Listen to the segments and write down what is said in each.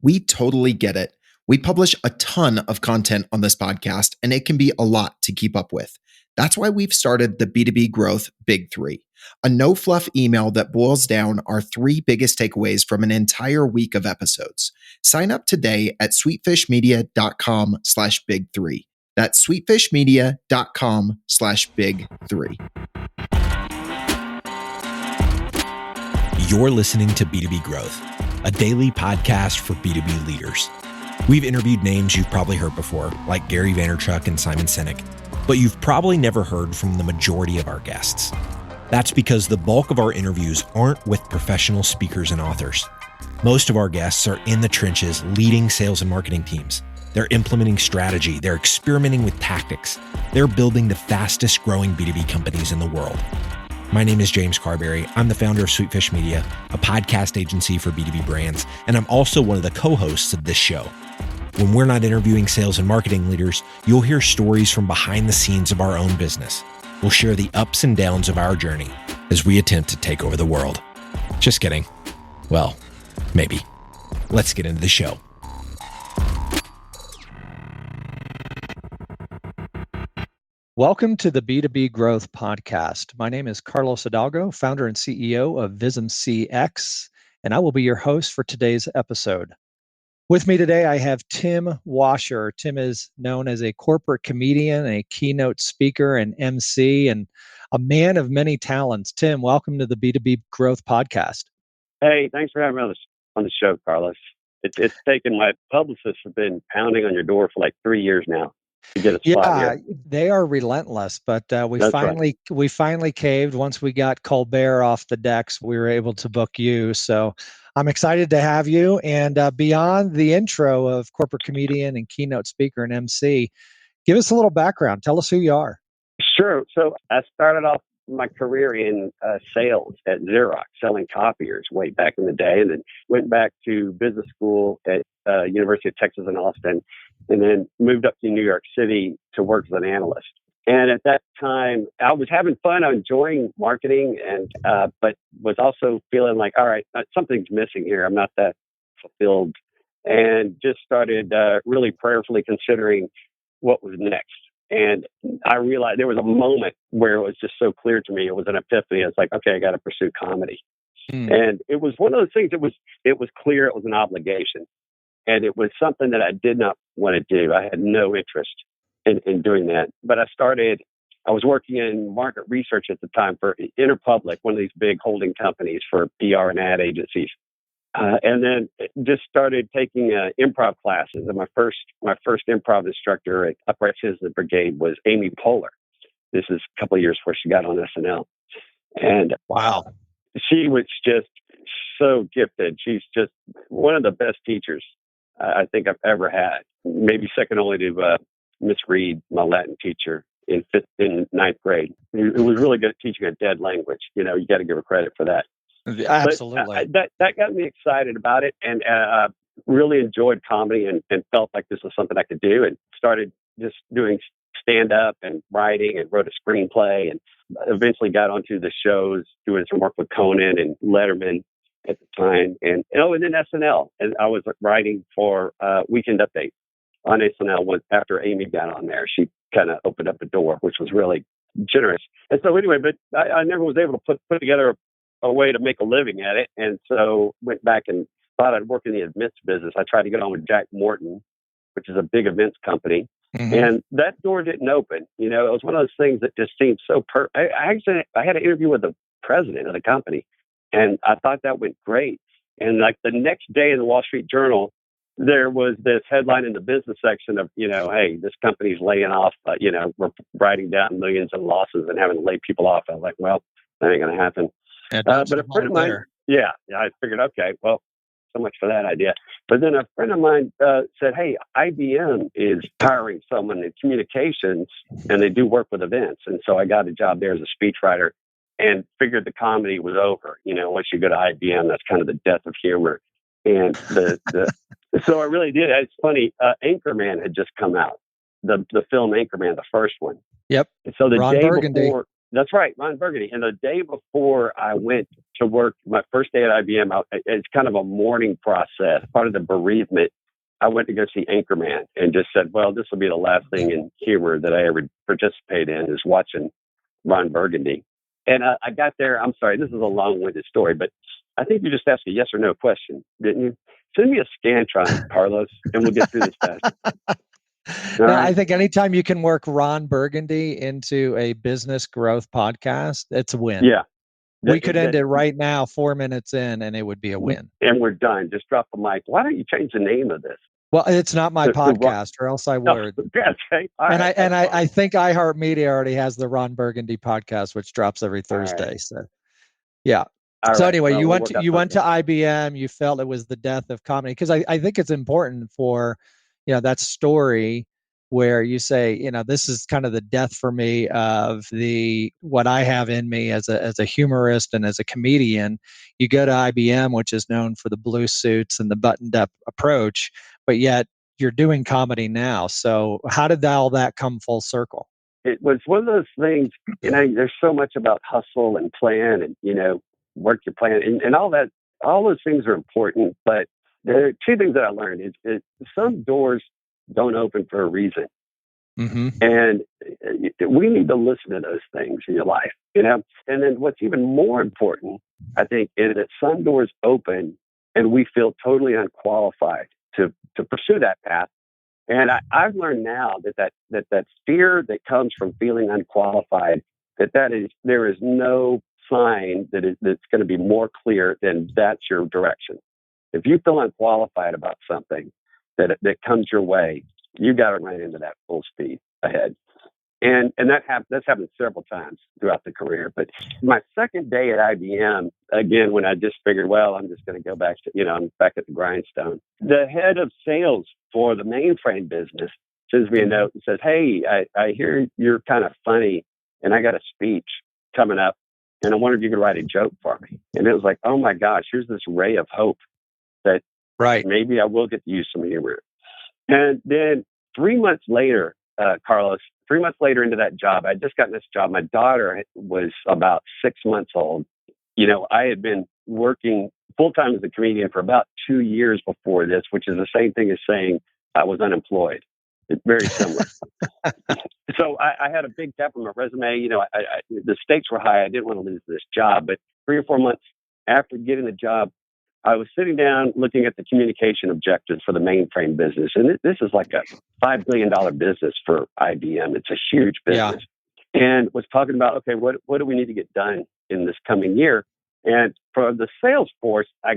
We totally get it. We publish a ton of content on this podcast, and it can be a lot to keep up with. That's why we've started the B2B Growth Big Three, a no-fluff email that boils down our 3 biggest takeaways from an entire week of episodes. Sign up today at sweetfishmedia.com/big3. That's sweetfishmedia.com/big3. You're listening to B2B Growth, a daily podcast for B2B leaders. We've interviewed names you've probably heard before, like Gary Vaynerchuk and Simon Sinek, but you've probably never heard from the majority of our guests. That's because the bulk of our interviews aren't with professional speakers and authors. Most of our guests are in the trenches leading sales and marketing teams. They're implementing strategy. They're experimenting with tactics. They're building the fastest growing B2B companies in the world. My name is James Carberry. I'm the founder of Sweetfish Media, a podcast agency for B2B brands, and I'm also one of the co-hosts of this show. When we're not interviewing sales and marketing leaders, you'll hear stories from behind the scenes of our own business. We'll share the ups and downs of our journey as we attempt to take over the world. Just kidding. Well, maybe. Let's get into the show. Welcome to the B2B Growth Podcast. My name is Carlos Hidalgo, founder and CEO of Vism CX, and I will be your host for today's episode. With me today, I have Tim Washer. Tim is known as a corporate comedian, a keynote speaker, and MC, and a man of many talents. Tim, welcome to the B2B Growth Podcast. Hey, thanks for having me on the show, Carlos. It's taken, my publicists have been pounding on your door for like 3 years now to get a spot here. They are relentless, but we finally caved. Once we got Colbert off the decks, we were able to book you. So I'm excited to have you. And beyond the intro of corporate comedian and keynote speaker and MC, give us a little background. Tell us who you are. Sure. So I started off my career in sales at Xerox, selling copiers way back in the day, and then went back to business school at University of Texas in Austin, and then moved up to New York City to work as an analyst. And at that time, I was having fun. I was enjoying marketing, and but was also feeling like, all right, something's missing here. I'm not that fulfilled, and just started really prayerfully considering what was next. And I realized there was a moment where it was just so clear to me. It was an epiphany. It's like, okay, I got to pursue comedy. And it was one of those things. It was clear. It was an obligation, and it was something that I did not want to do. I had no interest in doing that. But I was working in market research at the time for Interpublic, one of these big holding companies for PR and ad agencies. And then just started taking improv classes. And my first improv instructor at Upright Citizens Brigade was Amy Poehler. This is a couple of years before she got on SNL. And wow, she was just so gifted. She's just one of the best teachers I think I've ever had. Maybe second only to Miss Reed, my Latin teacher in ninth grade. Who was really good at teaching a dead language. You know, you got to give her credit for that. Absolutely. But that got me excited about it, and really enjoyed comedy and felt like this was something I could do, and started just doing stand-up and writing, and wrote a screenplay, and eventually got onto the shows, doing some work with Conan and Letterman at the time, and then SNL. And I was writing for Weekend Update on SNL after Amy got on there. She kind of opened up a door, which was really generous. And so anyway, but I never was able to put together a way to make a living at it. And so went back and thought I'd work in the events business. I tried to get on with Jack Morton, which is a big events company. And that door didn't open. You know, it was one of those things that just seemed so I had an interview with the president of the company, and I thought that went great. And like the next day in the Wall Street Journal, there was this headline in the business section of, hey, this company's laying off, we're writing down millions in losses and having to lay people off. I was like, well, that ain't going to happen. But a friend of mine, I figured, okay, well, so much for that idea. But then a friend of mine said, hey, IBM is hiring someone in communications, and they do work with events. And so I got a job there as a speechwriter, and figured the comedy was over. Once you go to IBM, that's kind of the death of humor. And so I really did. It's funny. Anchorman had just come out, the film Anchorman, the first one. Yep. And so the Ron day Burgundy. before, That's right, Ron Burgundy. And the day before I went to work, my first day at IBM, it's kind of a mourning process, part of the bereavement. I went to go see Anchorman and just said, well, this will be the last thing in humor that I ever participate in is watching Ron Burgundy. And I got there. I'm sorry, this is a long-winded story, but I think you just asked a yes or no question, didn't you? Send me a Scantron, Carlos, and we'll get through this fast. No, right. I think anytime you can work Ron Burgundy into a business growth podcast, it's a win. Yeah. We could end it right now, 4 minutes in, and it would be a win. And we're done. Just drop the mic. Why don't you change the name of this? Well, it's not my podcast, or else I would. Okay. I think iHeartMedia already has the Ron Burgundy podcast, which drops every Thursday. Right. So, yeah. So anyway, you went to IBM. You felt it was the death of comedy, because I think it's important for, that story where you say, this is kind of the death for me of what I have in me as a humorist and as a comedian. You go to IBM, which is known for the blue suits and the buttoned up approach, but yet you're doing comedy now. So how did all that come full circle? It was one of those things, there's so much about hustle and plan and, work your plan and all that. All those things are important, but there are two things that I learned. Some doors don't open for a reason. Mm-hmm. And we need to listen to those things in your life, And then what's even more important, I think, is that some doors open and we feel totally unqualified to pursue that path. And I've learned now that fear that comes from feeling unqualified, there is no sign that's going to be more clear than that's your direction. If you feel unqualified about something that comes your way, you got to run into that full speed ahead. And that's happened several times throughout the career. But my second day at IBM, again, when I just figured, well, I'm just going to go back to, I'm back at the grindstone. The head of sales for the mainframe business sends me a note and says, hey, I hear you're kind of funny and I got a speech coming up and I wonder if you could write a joke for me. And it was like, oh my gosh, here's this ray of hope that maybe I will get to use some humor. And then 3 months later, Carlos, 3 months later into that job, I had just gotten this job. My daughter was about 6 months old. I had been working full-time as a comedian for about 2 years before this, which is the same thing as saying I was unemployed. It's very similar. So I had a big gap on my resume. The stakes were high. I didn't want to lose this job. But 3 or 4 months after getting the job, I was sitting down looking at the communication objectives for the mainframe business. And this is like a $5 billion business for IBM. It's a huge business. Yeah. And was talking about, okay, what do we need to get done in this coming year? And for the sales force, I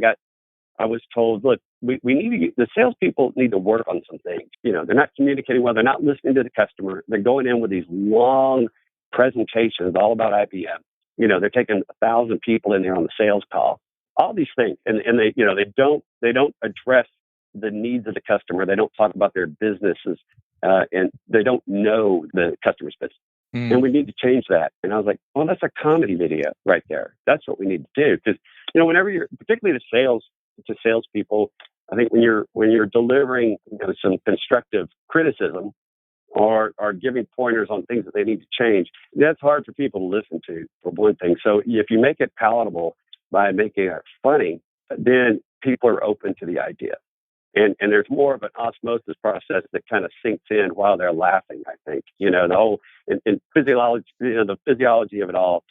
was told, look, we need the salespeople need to work on some things. They're not communicating well. They're not listening to the customer. They're going in with these long presentations all about IBM. They're taking 1,000 people in there on the sales call. All these things, and they don't address the needs of the customer. They don't talk about their businesses, and they don't know the customer's business. And we need to change that. And I was like, well, that's a comedy video right there. That's what we need to do. Because whenever you're, particularly to salespeople, I think when you're delivering some constructive criticism or giving pointers on things that they need to change, that's hard for people to listen to, for one thing. So if you make it palatable by making it funny, then people are open to the idea. And there's more of an osmosis process that kind of sinks in while they're laughing, I think. The whole in physiology, the physiology of it all,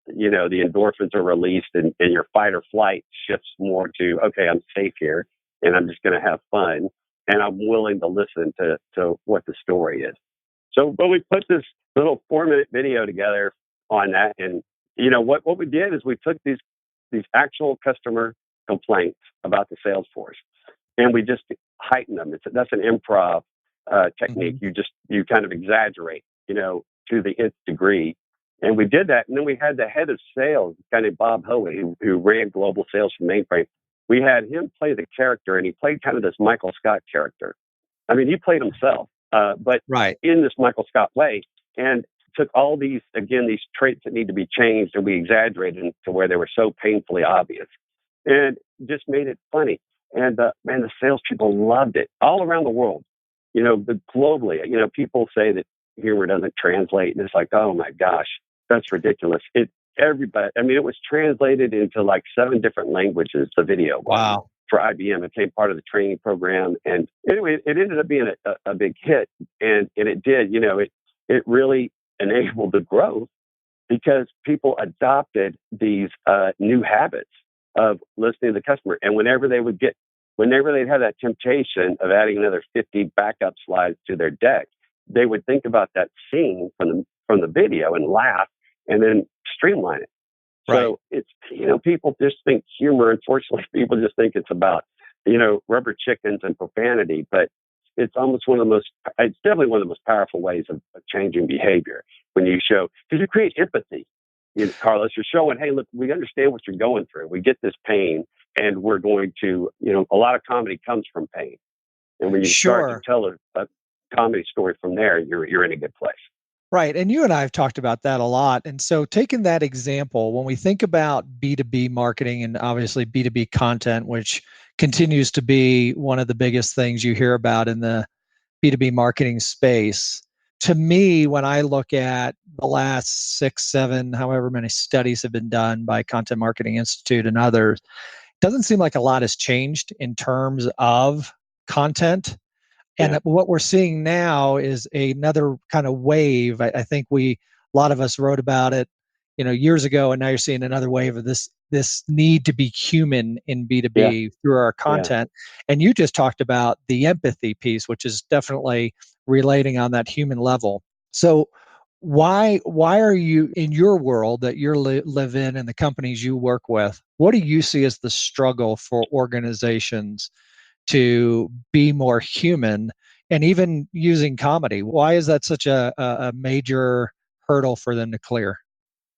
the endorphins are released and your fight or flight shifts more to, okay, I'm safe here and I'm just going to have fun and I'm willing to listen to what the story is. So when we put this little 4-minute video together on that, and what we did is we took these actual customer complaints about the sales force, and we just heighten them. That's an improv technique. Mm-hmm. You kind of exaggerate, to the nth degree. And we did that. And then we had the head of sales, a guy named Bob Hoey, who ran global sales for Mainframe. We had him play the character, and he played kind of this Michael Scott character. I mean, he played himself, but in this Michael Scott way, and took all these traits that need to be changed, and we exaggerated them to where they were so painfully obvious, and just made it funny. And the salespeople loved it all around the world. Globally, people say that humor doesn't translate, and it's like, oh my gosh, That's ridiculous. Everybody, I mean, it was translated into like 7 different languages, the video was. Wow. For IBM. It became part of the training program. And anyway, it ended up being a big hit. And it did, it really enabled the growth because people adopted these new habits of listening to the customer. And whenever they'd have that temptation of adding another 50 backup slides to their deck, they would think about that scene from the video and laugh and then streamline it. Right. So it's, people just think humor, unfortunately, people just think it's about, rubber chickens and profanity, but it's definitely one of the most powerful ways of changing behavior when you show, because you create empathy. Carlos, you're showing, hey, look, we understand what you're going through. We get this pain and we're going to, a lot of comedy comes from pain. And when you start to tell a comedy story from there, you're in a good place. Right. And you and I have talked about that a lot. And so taking that example, when we think about B2B marketing and obviously B2B content, which continues to be one of the biggest things you hear about in the B2B marketing space, to me, when I look at the last 6, 7, however many studies have been done by Content Marketing Institute and others, it doesn't seem like a lot has changed in terms of content. And what we're seeing now is another kind of wave. I think a lot of us wrote about it, years ago, and now you're seeing another wave of this need to be human in B2B through our content. And you just talked about the empathy piece, which is definitely relating on that human level. So why are you, in your world that you live in and the companies you work with, what do you see as the struggle for organizations to be more human, and even using comedy? Why is that such a major hurdle for them to clear?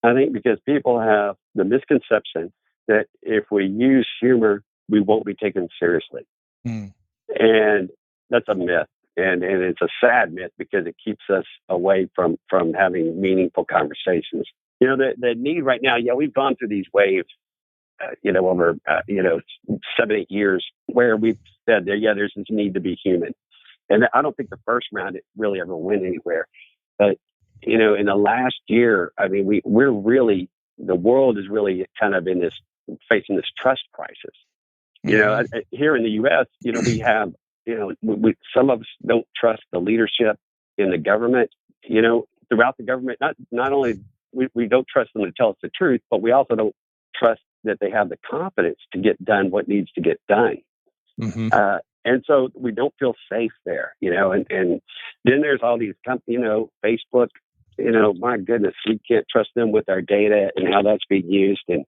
I think because people have the misconception that if we use humor, we won't be taken seriously. And that's a myth. And it's a sad myth because it keeps us away from having meaningful conversations. The need right now, we've gone through these waves over 7, 8 years where we've said there's this need to be human. And I don't think the first round it really ever went anywhere. But, in the last year, I mean, the world is really kind of facing this trust crisis. Here in the U.S., we have, some of us don't trust the leadership in the government, throughout the government. Not only we don't trust them to tell us the truth, but we also don't trust that they have the confidence to get done what needs to get done. And so we don't feel safe there, and then there's all these companies, Facebook, my goodness, we can't trust them with our data and how that's being used, and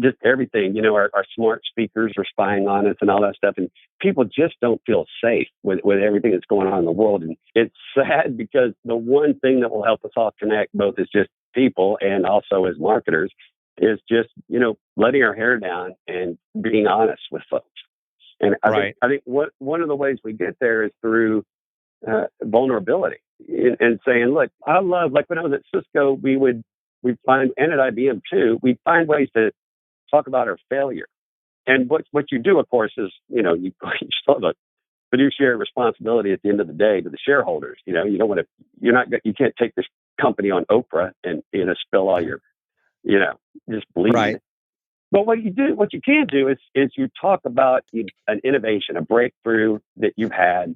just everything, our smart speakers are spying on us and all that stuff. And people just don't feel safe with everything that's going on in the world. And it's sad because the one thing that will help us all connect, both as just people and also as marketers, is just, letting our hair down and being honest with folks. And I think one of the ways we get there is through vulnerability and saying, look, I love, like when I was at Cisco, we'd find, and at IBM too, we'd find ways to talk about our failure. And what you do, of course, is, you still have a fiduciary responsibility at the end of the day to the shareholders. You don't want to, you can't take this company on Oprah and, spill all your, just believe it. But what you can do is you talk about an innovation, a breakthrough that you've had,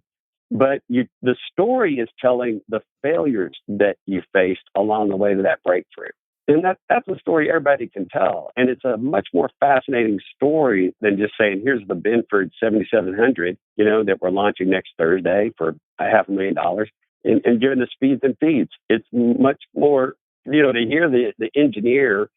but the story is telling the failures that you faced along the way to that breakthrough. And that's a story everybody can tell. And it's a much more fascinating story than just saying, here's the Benford 7700, that we're launching next Thursday for $500,000 and giving the speeds and feeds. It's much more, to hear the engineer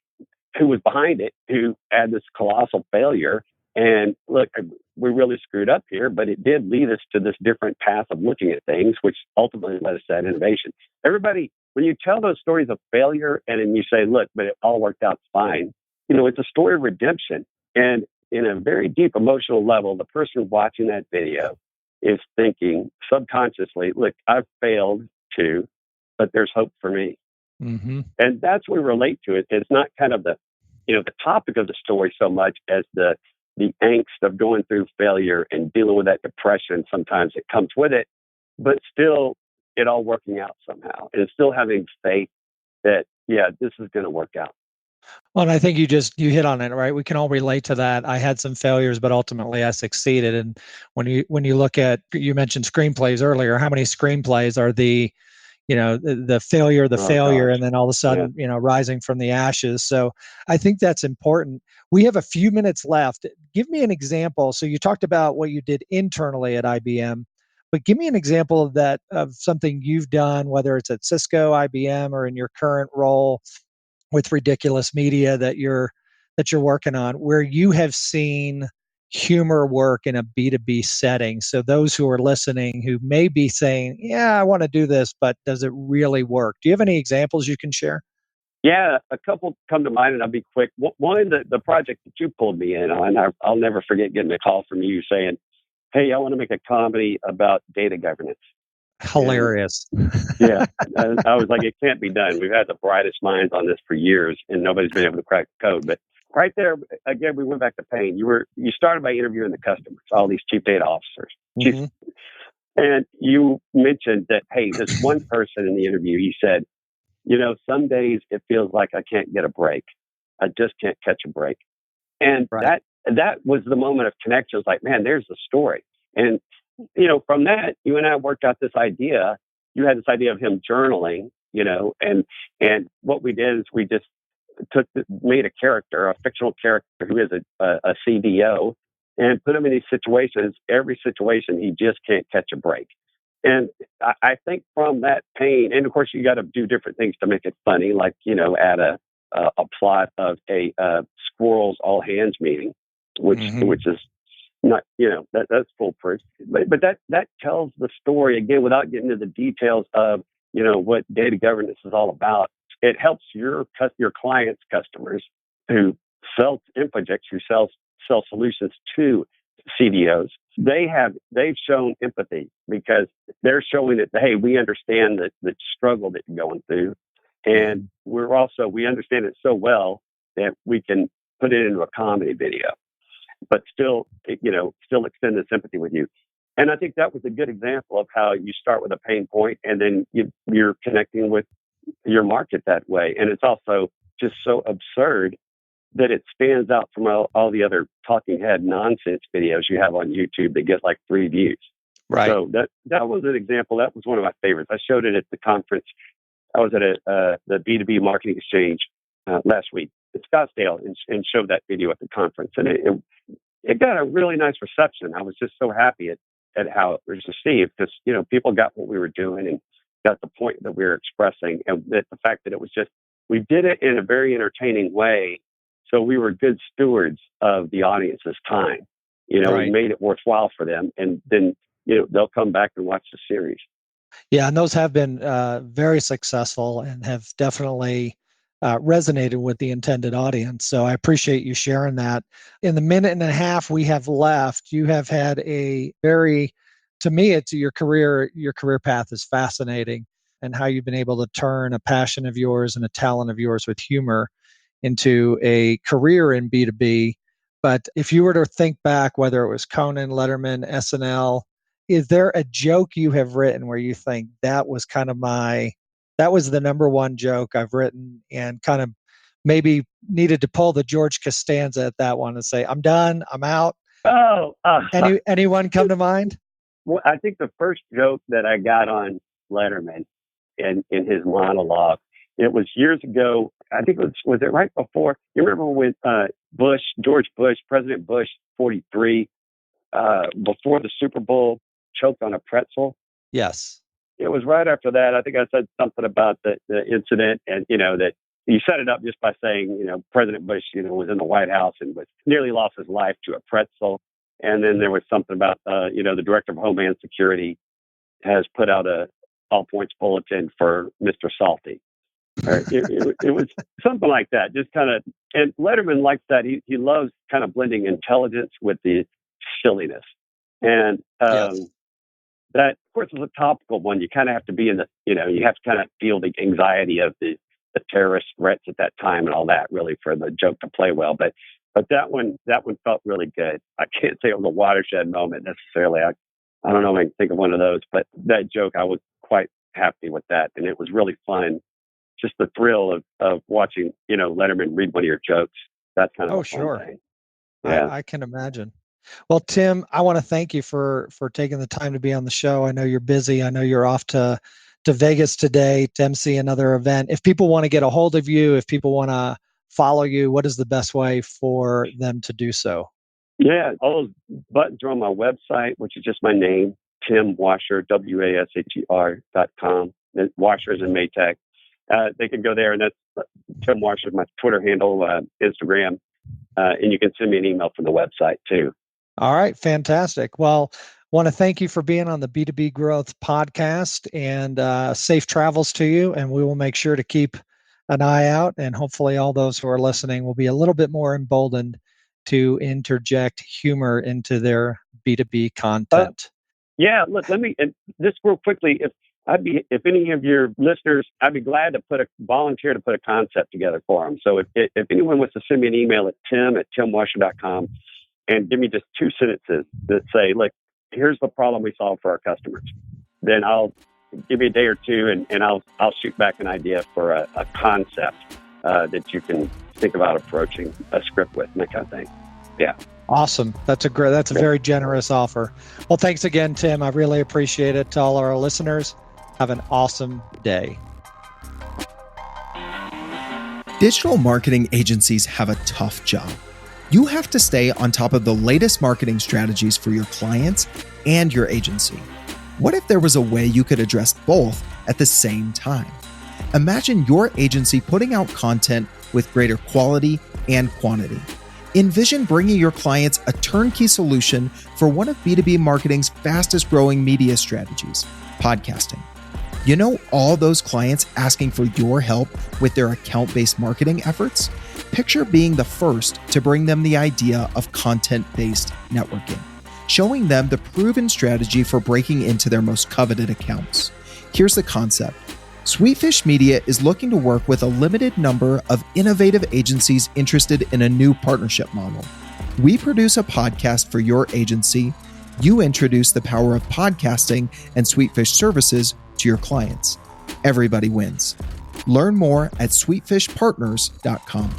who was behind it, who had this colossal failure. And look, we really screwed up here, but it did lead us to this different path of looking at things, which ultimately led us to that innovation. Everybody, when you tell those stories of failure and then you say, look, but it all worked out fine, it's a story of redemption. And in a very deep emotional level, the person watching that video is thinking subconsciously, look, I've failed too, but there's hope for me. And that's what we relate to it. It's not kind of the topic of the story so much as the angst of going through failure and dealing with that depression sometimes that comes with it, but still it all working out somehow and still having faith that, yeah, this is going to work out. Well, and I think you hit on it, right? We can all relate to that. I had some failures, but ultimately I succeeded. And when you look at, you mentioned screenplays earlier, how many screenplays are the failure, Oh gosh. and then all of a Yeah. sudden, rising from the ashes. So I think that's important. We have a few minutes left. Give me an example. So you talked about what you did internally at IBM, but give me an example of something you've done, whether it's at Cisco, IBM, or in your current role with Ridiculous Media that you're working on, where you have seen humor work in a B2B setting. So those who are listening who may be saying, yeah, I want to do this, but does it really work? Do you have any examples you can share? Yeah, a couple come to mind, and I'll be quick. One, the project that you pulled me in on, I'll never forget getting a call from you saying, "Hey, I want to make a comedy about data governance." And Hilarious. yeah, I was like, "It can't be done. We've had the brightest minds on this for years, and nobody's been able to crack the code." But right there, again, we went back to pain. You started by interviewing the customers, all these chief data officers, Mm-hmm. and you mentioned that, hey, this one person in the interview, he said, some days it feels like I can't get a break. I just can't catch a break. And Right. that was the moment of connection. It was like, man, there's the story. And, from that, you and I worked out this idea. You had this idea of him journaling, and what we did is we just made a character, a fictional character who is a CDO, and put him in these situations. Every situation, he just can't catch a break. And I think from that pain, and of course, you got to do different things to make it funny, like, add a plot of a squirrels all hands meeting, which Mm-hmm. which is not, that's foolproof. But that tells the story again without getting into the details of, what data governance is all about. It helps your clients' customers who sell Infojects, who sell solutions to CDOs. They've shown empathy because they're showing that, hey, we understand the struggle that you're going through, and we understand it so well that we can put it into a comedy video, but still extend the sympathy with you. And I think that was a good example of how you start with a pain point and then you're connecting with your market that way. And it's also just so absurd that it stands out from all the other talking head nonsense videos you have on YouTube that get like 3 views. Right. So that was an example. That was one of my favorites. I showed it at the conference. I was at the B2B Marketing Exchange last week in Scottsdale and showed that video at the conference. And it got a really nice reception. I was just so happy at how it was received because, people got what we were doing and got the point that we were expressing. And that the fact that it was just, we did it in a very entertaining way. So we were good stewards of the audience's time. Right. We made it worthwhile for them. And then, they'll come back and watch the series. Yeah, and those have been very successful and have definitely resonated with the intended audience. So I appreciate you sharing that. In the minute and a half we have left, you have had to me, it's your career path is fascinating, and how you've been able to turn a passion of yours and a talent of yours with humor into a career in B2B. But if you were to think back, whether it was Conan, Letterman, SNL, is there a joke you have written where you think that was the number one joke I've written, and kind of maybe needed to pull the George Costanza at that one and say, I'm done, I'm out? Oh, Anyone come to mind? well, I think the first joke that I got on Letterman in his monologue, it was years ago. I think was it right before? You remember when George Bush, President Bush, 43, before the Super Bowl, choked on a pretzel? Yes. It was right after that. I think I said something about the incident, and that you set it up just by saying, President Bush, was in the White House and was nearly lost his life to a pretzel. And then there was something about, the Director of Homeland Security has put out a all points bulletin for Mr. Salty. Or it was something like that. Just kind of, and Letterman likes that. He loves kind of blending intelligence with the silliness. And Yes. that, of course, is a topical one. You kind of have to be you have to kind of feel the anxiety of the terrorist threats at that time and all that, really, for the joke to play well. But that one felt really good. I can't say it was a watershed moment necessarily. I don't know if I can think of one of those, but that joke, I was quite happy with that, and it was really fun just the thrill of watching, Letterman read one of your jokes. That's kind of a sure. fun thing. Yeah. I can imagine. Well, Tim, I want to thank you for taking the time to be on the show. I know you're busy. I know you're off to Vegas today to MC another event. If people want to get a hold of you, if people want to follow you, what is the best way for them to do so? Yeah, all those buttons are on my website, which is just my name, Tim Washer, WASHER.com. Washer is in Maytag. They can go there, and that's Tim Washer, my Twitter handle, Instagram, and you can send me an email from the website too. All right, fantastic. Well, want to thank you for being on the B2B Growth podcast, and safe travels to you. And we will make sure to keep an eye out, and hopefully all those who are listening will be a little bit more emboldened to interject humor into their B2B content. Yeah, look, let me, and just real quickly, if any of your listeners, I'd be glad to volunteer to put a concept together for them. So if anyone wants to send me an email at tim@timwasher.com and give me just 2 sentences that say, look, here's the problem we solve for our customers, then I'll give you a day or two, and I'll shoot back an idea for a concept that you can think about approaching a script with, and that kind of thing. Yeah. Awesome. That's a very generous offer. Well, thanks again, Tim. I really appreciate it. To all our listeners, have an awesome day. Digital marketing agencies have a tough job. You have to stay on top of the latest marketing strategies for your clients and your agency. What if there was a way you could address both at the same time? Imagine your agency putting out content with greater quality and quantity. Envision bringing your clients a turnkey solution for one of B2B marketing's fastest growing media strategies, podcasting. You know all those clients asking for your help with their account-based marketing efforts? Picture being the first to bring them the idea of content-based networking, showing them the proven strategy for breaking into their most coveted accounts. Here's the concept. Sweetfish Media is looking to work with a limited number of innovative agencies interested in a new partnership model. We produce a podcast for your agency. You introduce the power of podcasting and Sweetfish services to your clients. Everybody wins. Learn more at sweetfishpartners.com.